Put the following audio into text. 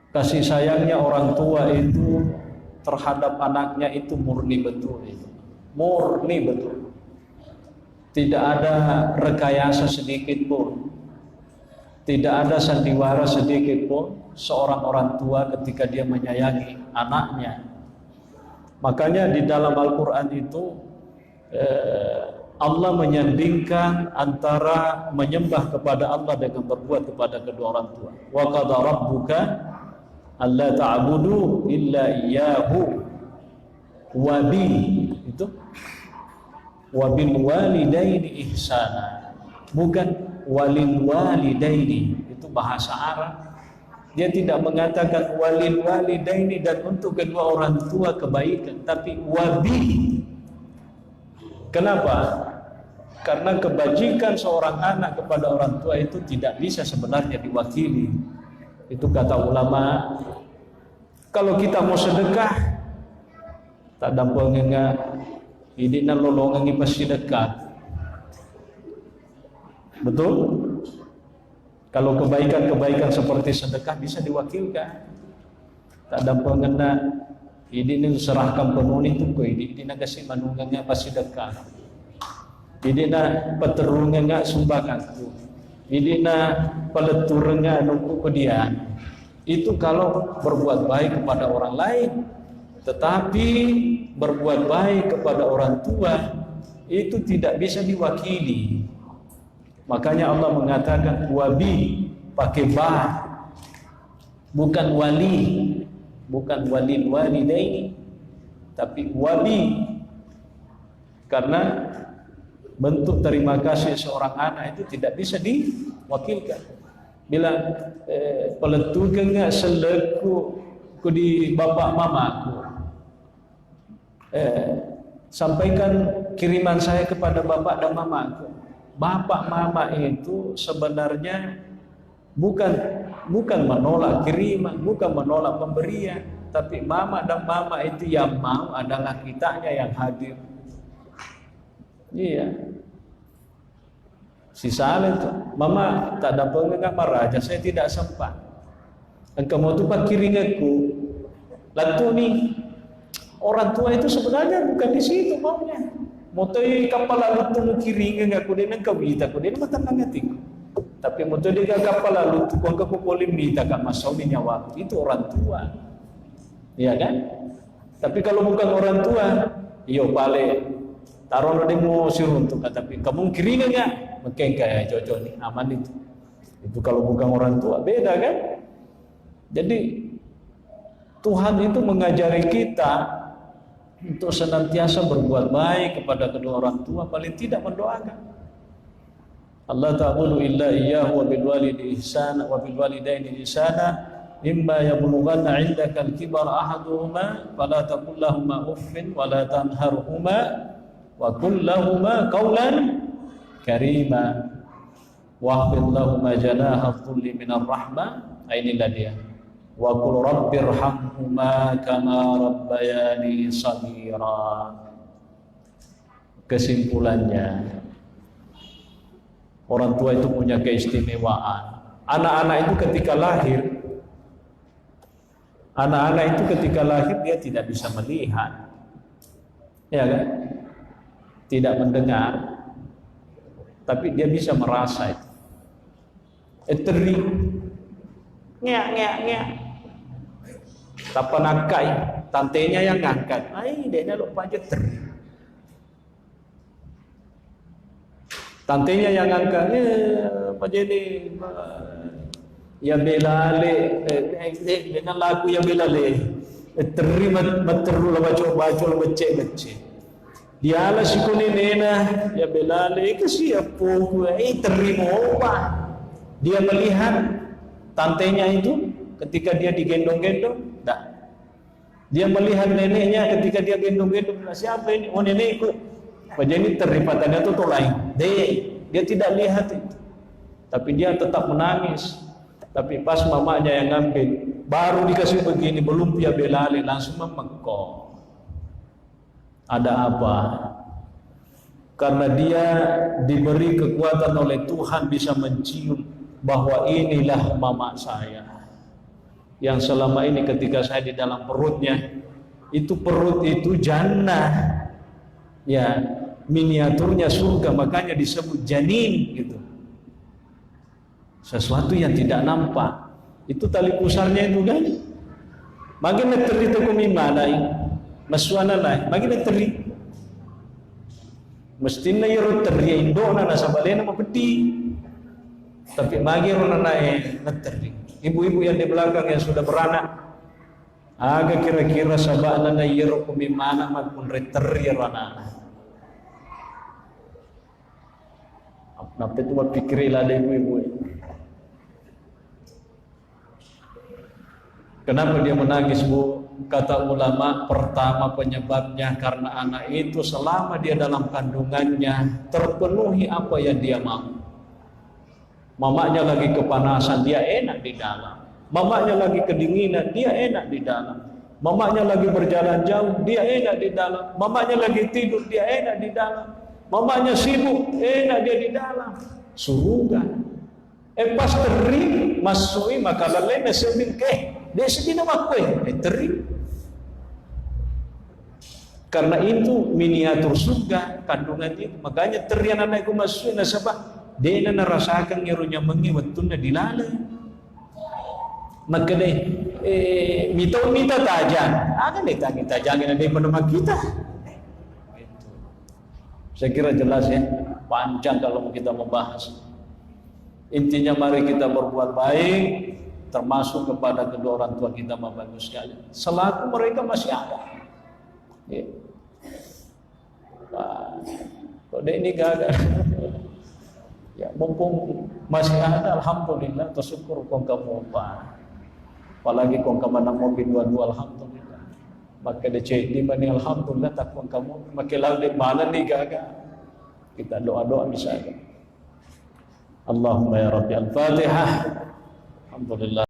kasih sayangnya orang tua itu terhadap anaknya itu murni betul itu. Murni betul. Tidak ada rekayasa sedikit pun. Tidak ada sandiwara sedikit pun seorang orang tua ketika dia menyayangi anaknya. Makanya di dalam Al-Quran itu Allah menyandingkan antara menyembah kepada Allah dengan berbuat kepada kedua orang tua. Wa qada rabbuka alla ta'budu illa iyyahu wa itu wa bil walidaini ihsana. Bukan walil walidaini, itu bahasa Arab. Dia tidak mengatakan walil walidaini dan untuk kedua orang tua kebaikan, tapi wabi. Kenapa? Karena kebajikan seorang anak kepada orang tua itu tidak bisa sebenarnya diwakili. Itu kata ulama. Kalau kita mau sedekah, tak dampol ngengak, ini nolongan pasti dekat. Betul? Kalau kebaikan-kebaikan seperti sedekah bisa diwakilkan. Tak ada pengena ini serahkan penuh itu ko ini kasih manungangnya pasti sedekah. Ini peterungnya sumbangan. Ini peleturnya nunggu ke dia. Itu kalau berbuat baik kepada orang lain. Tetapi berbuat baik kepada orang tua itu tidak bisa diwakili. Makanya Allah mengatakan wabi pakai ba, bukan wali, bukan walil walidaini, tapi wabi. Karena bentuk terima kasih seorang anak itu tidak bisa diwakilkan. Bila peletukan nggak seleku ku di bapak mamaku, sampaikan kiriman saya kepada bapak dan mamaku. Bapak mama itu sebenarnya bukan menolak kiriman, bukan menolak pemberian, tapi mama dan mama itu yang mau adalah kitanya yang hadir. Iya. Si Saleh itu, mama tak dapat enggak marah aja, saya tidak sempat. Engkau mau tupak kiringanku, lalu nih orang tua itu sebenarnya bukan di situ maunya. Motoi kapal lalu tunggu kiri enggak kudenang kawita kudenang matang ngatik. Tapi motoi dia kapal lalu tukang kepolim minta kak masau di nyawa itu orang tua, iya kan? Tapi kalau bukan orang tua, iyo pale taruh demo siruntuk. Tapi kamu kiri enggak? Mungkin kayak cocok nih aman itu. Itu kalau bukan orang tua beda kan? Jadi Tuhan itu mengajari kita untuk senantiasa berbuat baik kepada kedua orang tua, paling tidak mendoakan. Allah ta'budu illa iyyahu wa bil walidayni ihsana wa bil walidaini ihsana imma yablughanna 'indaka al-kibara ahaduhuma fala taqul lahumu uffin wa la tanharhuma wa qul lahumu qawlan karima wahfid lahumu janaha dhulli minar rahmah. Inilah dia. Wa qul rabbirhamhuma kama rabbayani shaghira. Kesimpulannya, orang tua itu punya keistimewaan. Anak-anak itu ketika lahir dia tidak bisa melihat, ya kan? Tidak mendengar, tapi dia bisa merasa itu. Eteri, nyak. Tapanakai, tantenya yang ngangkat. Dia lupa jeter. Tantenya yang ngangkat. Apa jadi? Ya belale, dengan lagu ya belale. Terima materul baca becek. Diala si kunenena ya belale kasi apo terima apa? Dia melihat tantenya itu ketika dia digendong-gendong. Dia melihat neneknya ketika dia gendong-gendong. Siapa ini? Oh nenekku. Jadi teripatannya itu lain. Dia tidak lihat itu. Tapi dia tetap menangis. Tapi pas mamanya yang ngambil, baru dikasih begini, belum dia belali, langsung memekok. Ada apa? Karena dia diberi kekuatan oleh Tuhan bisa mencium bahwa inilah mama saya. yang selama ini ketika saya di dalam perutnya, itu perut itu jannah, ya, miniaturnya surga, makanya disebut janin gitu. Sesuatu yang tidak nampak. Itu tali pusarnya itu kan. Makin neteri itu kumimanay, maswana lah, makin neteri. Mestinya yoro teri Indo na nasa balena mapeti. Tapi magi rona nae neteri. Ibu-ibu yang di belakang yang sudah beranak, agak kira-kira sabana na yoro kumimana magpun reteri rona. Apa itu mapikiri lah ibu-ibu. Kenapa dia menangis, Bu? Kata ulama, pertama penyebabnya karena anak itu selama dia dalam kandungannya terpenuhi apa yang dia mau. Mamanya lagi kepanasan, dia enak di dalam. Mamanya lagi kedinginan, dia enak di dalam. Mamanya lagi berjalan jauh, dia enak di dalam. Mamanya lagi tidur, dia enak di dalam. Mamanya sibuk, enak dia di dalam. Surga. Pas teri masui makalale na sabihin dia sedih nama kue, teri. Karena itu miniatur surga kandungan itu, makanya terian anakku masuk nasabah, dia na narasakan ngirunya mengi waktu na dilalay. Maka deh, mita tajang, akan deh tajangin ada penemak kita. Saya kira jelas ya, panjang kalau kita membahas. Intinya mari kita berbuat baik, termasuk kepada kedua orang tua kita Bapak Ibu sekalian. Selaku mereka masih ada. Ya. Kalau ini gagal. Ya, mumpung masih ada, alhamdulillah, tersyukur kong kamu Pak. Apalagi kong kamu nak mobil dua-dua, alhamdulillah. Maka dia cek di mana, alhamdulillah, tak kong kamu. Maka lalu di mana nih gagal. Kita doa-doa misalnya. Allahumma ya Rabbi al-Fatihah. Alhamdulillah.